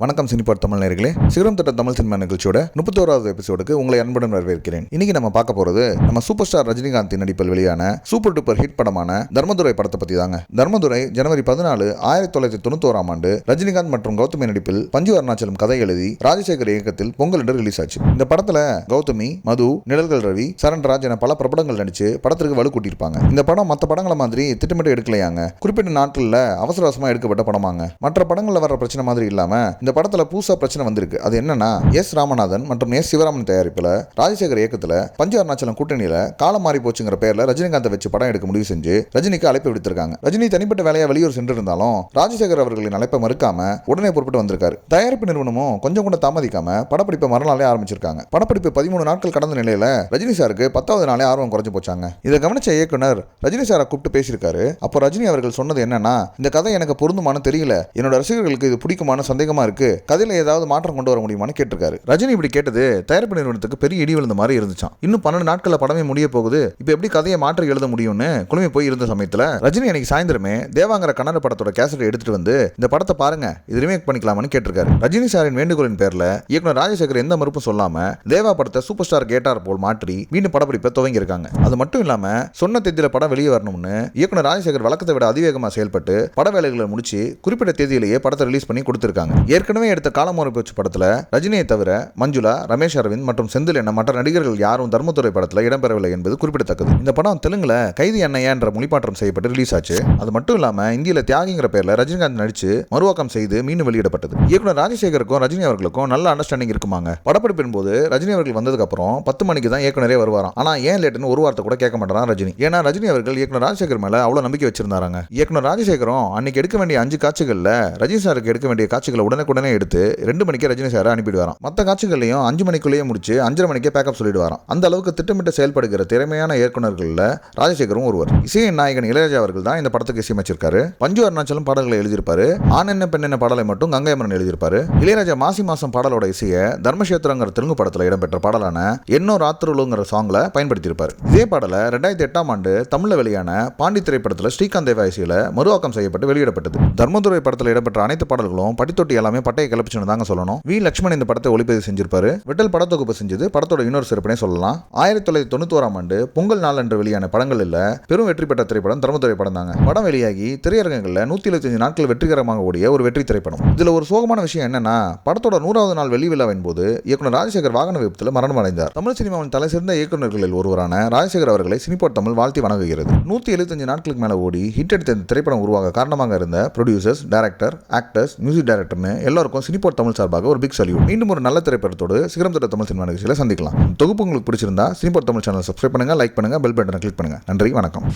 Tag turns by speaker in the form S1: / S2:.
S1: வணக்கம் சினிபாட் தமிழ் நேயர்களே, சிகரம் தொட்ட தமிழ் சினிமா நிகழ்ச்சியோட 31வது எபிசோடுக்கு உங்களை அன்புடன் வரவேற்கிறேன். இன்னைக்கு நம்ம பார்க்க போறது நம்ம சூப்பர் ஸ்டார் ரஜினிகாந்தின் நடிப்பில் வெளியான சூப்பர் டூப்பர் ஹிட் படமான தர்மதுரை படத்தை பத்தி தாங்க. தர்மதுரை ஜனவரி 14, 1991ஆம் ஆண்டு ரஜினிகாந்த் மற்றும் கௌதமி நடிப்பில் பஞ்சு அருணாச்சலம் கதை எழுதி ராஜசேகர் இயக்கத்தில் பொங்கல் என்று ரிலீஸ் ஆச்சு. இந்த படத்துல கௌதமி, மது, நிழல்கள் ரவி, சரண்ராஜ் என பல பிரபலங்கள் நடிச்சு படத்திற்கு வலு கூட்டியிருப்பாங்க. இந்த படம் மற்ற படங்களை மாதிரி திட்டமிட்டு எடுக்கலையாங்க. குறிப்பிட்ட நாட்கள்ல அவசர அவசரமா எடுக்கப்பட்ட படமாங்க. மற்ற படங்கள்ல வர பிரச்சனை மாதிரி இல்லாம இந்த படத்துல புதுசா பிரச்சனை வந்திருக்கு. அது என்னன்னா, எஸ் ராமநாதன் மற்றும் எஸ் சிவராமன் தயாரிப்புல ராஜசேகர் இயக்கத்துல பஞ்சு அருணாச்சலம் கூட்டணியில காலம் மாறி போச்சுங்கிற பேர்ல ரஜினிகாந்தை வச்சு படம் எடுக்க முடிவு செஞ்சு ரஜினிக்கு அழைப்பு விடுத்திருக்காங்க. ரஜினி தனிப்பட்ட வேலையா வெளியூர் சென்றிருந்தாலும் ராஜசேகர் அவர்களின் அழைப்பை மறுக்காம உடனே புறப்பட்டு வந்திருக்காரு. தயாரிப்பு நிறுவனமும் கொஞ்சம் கூட தாமதிக்காம படப்பிடிப்பை மறுநாளே ஆரம்பிச்சிருக்காங்க. படப்பிடிப்பு 13 நாட்கள் கடந்த நிலையில ரஜினி சாருக்கு 10வது நாளே ஆர்வம் குறைஞ்சு போச்சாங்க. இதை கவனிச்ச இயக்குனர் ரஜினி சாரை கூப்பிட்டு பேசியிருக்காரு. அப்போ ரஜினி அவர்கள் சொன்னது என்னன்னா, இந்த கதை எனக்கு பொருந்துமானு தெரியல, என்னோட ரசிகர்களுக்கு இது பிடிக்குமான சந்தேகமா இருக்கு, கதையில ஏதாவது மாற்றம் கொண்டு வர முடியுமான்னு கேட்டிருக்காரு. ரஜினி இப்படி கேட்டது தயாரிப்பு நிறுவனத்துக்கு பெரிய இடி விழுந்த மாதிரி இருந்துச்சாம். இன்னும் 12 நாட்கள்ல படமே முடிய போகுது, இப்ப எப்படி கதையை மாற்றி எழுத முடியும்னு குழுமி போய் இருந்த சமயத்துல ரஜினி அன்னைக்கு சாயந்தரமே தேவாங்கிற கன்னட படத்தோட கேசட் எடுத்துட்டு வந்து இந்த படத்தை பாருங்க, இது ரிமேக் பண்ணிக்கலாம்னு கேட்டிருக்காரு. ரஜினி சாரின் வேண்டுகோளின் பேர்ல இயக்குனர் ராஜசேகர் எந்த மறுப்பும் சொல்லாம தேவா படத்தை சூப்பர் ஸ்டார் கேட்டார் போல் மாற்றி மீண்டும் படப்பிடிப்பை துவங்கி இருக்காங்க. அது மட்டும் இல்லாம சொன்ன தேதியில படம் வெளியே வரணும்னு இயக்குனர் ராஜசேகர் வழக்கத்தை விட அதிவேகமா செயல்பட்டு பட வேலைகளை முடிச்சு குறிப்பிட்ட தேதியிலேயே படத்தை ரிலீஸ் பண்ணி கொடுத்திருக்காங்க. ஏற்கனவே எடுத்த காலமுறை போச்சு படத்துல ரஜினியை தவிர மஞ்சுளா, ரமேஷ் அரவிந்த் மற்றும் செந்தில் என மற்ற நடிகர்கள் யாரும் தர்மதுரை படத்துல இடம்பெறவில்லை என்பது குறிப்பிடத்தக்கது. இந்த படம் தெலுங்குல கைதி அண்ணையா என்ற மொழிமாற்றம் செய்யப்பட்டு ரிலீஸ் ஆச்சு. அது மட்டும் இல்லாம இந்தியில தியாகிங்கிற பேர்ல ரஜினிகாந்த் நடிச்சு மறுவாக்கம் செய்து மீண்டும் வெளியிடப்பட்டது. இயக்குனர் ராஜசேகருக்கும் ரஜினி அவர்களுக்கும் நல்ல அண்டர்ஸ்டாண்டிங் இருக்குமாங்க. படப்பிடிப்பின் போது ரஜினி அவர்கள் வந்ததுக்கு அப்புறம் 10 மணிக்கு தான் இயக்குனரே வருவாராம். ஆனா ஏன் லேட்டுன்னு ஒரு வார்த்தை கூட கேட்க மாட்டாராம் ரஜினி. ஏன்னா ரஜினி அவர்கள் இயக்குனர் ராஜசேகர் மேல அவ்வளவு நம்பிக்கை வச்சிருந்தாங்க. இயக்குனர் ராஜசேகரும் அன்னைக்கு எடுக்க வேண்டிய 5 காட்சிகள்ல ரஜினி சாருக்கு எடுக்க வேண்டிய காட்சிகளை உடனே எடுத்து 2 மணிக்கு ரஜினி சாரை அனுப்பிடுவாராம். மற்ற காட்சிகளையும் 5 மணிக்குள்ளேயே முடிச்சு 5:30 மணிக்கே பேக்கப் சொல்லிடுவாராம். அந்த அளவுக்கு திட்டமிட்டு செயல்படுகிற திறமையான இயக்குநர்கள்ல ராஜசேகரும் ஒருவர். இசையின் நாயகன் இளையராஜா அவர்கள் தான் இந்த படத்துக்கு இசையமைச்சிருக்காரு. பஞ்சு அருணாச்சலம் பாடல்களை எழுதியிருப்பாரு. ஆண் என்ன பெண் என்ன பாடலை மட்டும் கங்கை அமரன் எழுதியிருப்பாரு. இளையராஜா மாசி மாசம் பாடலோட இசையை தர்மசேத்திரங்கிற தெலுங்கு படத்துல இடம்பெற்ற பாடலான என்னோ ராத்திருளுங்கிற சாங்ல பயன்படுத்தியிருப்பாரு. இதே பாடலை 2008ஆம் ஆண்டு தமிழ்ல வெளியான பாண்டி திரைப்படத்துல ஸ்ரீகாந்த் தேவா இசையில மறுவாக்கம் செய்யப்பட்டு வெளியிடப்பட்டது. தர்மதுரை படத்துல இடம்பெற்ற அனைத்து பாடல்களும் படித்தொட்டி எல்லாமே பட்டையை கிளப்பிச்சுன்னு தாங்க சொல்லணும். வி லட்சுமணன் இந்த படத்தை ஒளிப்பதிவு செஞ்சிருப்பாரு. விட்டல் படத்தொகுப்பு செஞ்சது படத்தோட இன்னொரு சிறப்பினை சொல்லலாம். 1991ஆம் ஆண்டு பொங்கல் நாள் என்று வெளியான படங்கள் இல்ல பெரும் வெற்றி பெற்ற திரைப்படம் தர்மதுரை படம் தாங்க. படம் வெளியாகி திரையரங்குகள்ல 175 நாட்கள் வெற்றிகரமாக ஓடிய ஒரு வெற்றி திரைப்படம். இதுல ஒரு சோகமான விஷயம் என்னன்னா, படத்தோட 100வது நாள் வெள்ளி விழாவின் போது இயக்குனர் ராஜசேகர் வாகன விபத்தில் மரணம் அடைந்தார். தமிழ் சினிமாவின் தலை சிறந்த இயக்குநர்களில் ஒருவரான ராஜசேகர் அவர்களை சினிபாட் தமிழ் வாழ்த்தி வணங்குகிறது. 175 நாட்களுக்கு மேல ஓடி ஹிட் எடுத்த இந்த திரைப்படம் உருவாக காரணமாக இருந்த ப்ரொடியூசர்ஸ், டைரக்டர், ஆக்டர்ஸ், மியூசிக் டைரக்டர்னு எல்லாருக்கும் சினிபாட் தமிழ் சார்பாக ஒரு பிக் சல்யூட். மீண்டும் ஒரு நல்ல திரைப்படத்தோடு சிகரம் தொட்ட தமிழ் சினிமா நிகழ்ச்சியில சந்திக்கலாம். தொகுப்பு உங்களுக்கு பிடிச்சிருந்தா சினிபாட் தமிழ் சேனல் சப்ஸ்கிரைப் பண்ணுங்க, லைக் பண்ணுங்க, பெல் பட்டனை கிளிக் பண்ணுங்க. நன்றி, வணக்கம்.